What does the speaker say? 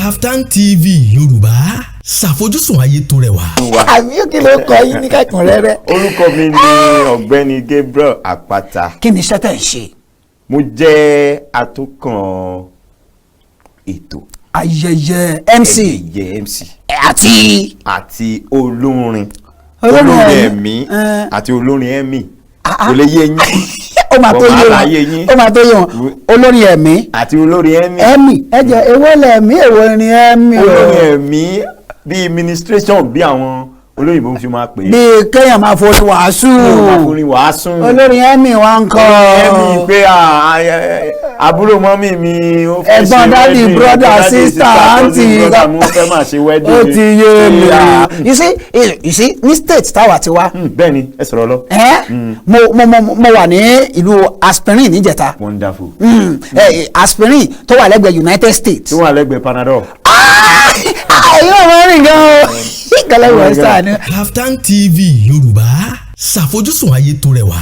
Kaftan TV Yorùbá ṣàfojúsùn ayé tó rẹwà. àmì òkè ló kọ yín ní kẹ́kùn rẹ́rẹ́. orúkọ mi ni ọ̀gbẹ́ni Gabriel Àpáta. kí ni iṣẹ́ tẹ̀ ń ṣe? mo jẹ́ atọ́kàn ètò ayẹyẹ MC ayẹyẹ MC àti olórin ẹ̀mí àti olórin ẹ̀mí kò lè yé yín. ó máa tó yé wọn olórin ẹ̀mí àti olórin ẹ̀mí ẹ̀jẹ̀ èwo lẹ̀mí èwo ni ẹ̀mí o. olórin ẹ̀mí bíi ministration bí àwọn olóyìnbó fi máa pè é. bí kéèyàn máa forí wàásù. olórin ẹ̀mí wa ń kọ́. ẹ̀mí pé àbúrò mọ́mí mi ó fẹ́ ṣe ẹ̀gbọ́n dádì brother sister aunty mo fẹ́ máa ṣe wedding. ó ti yé mi. you see ní state táwa ti wá. bẹ́ẹ̀ ni ẹ sọ̀rọ̀ lọ. mo wà ní ìlú Aspirin níjẹta. wonderful. Aspirin tó wà lẹ́gbẹ̀ẹ́ United States. tó wà lẹ́gbẹ̀ẹ́ Panadol. yóò mọ rìn gan o. Kaftan TV Yorùbá ṣàfojúsùn ayé tó rẹwà.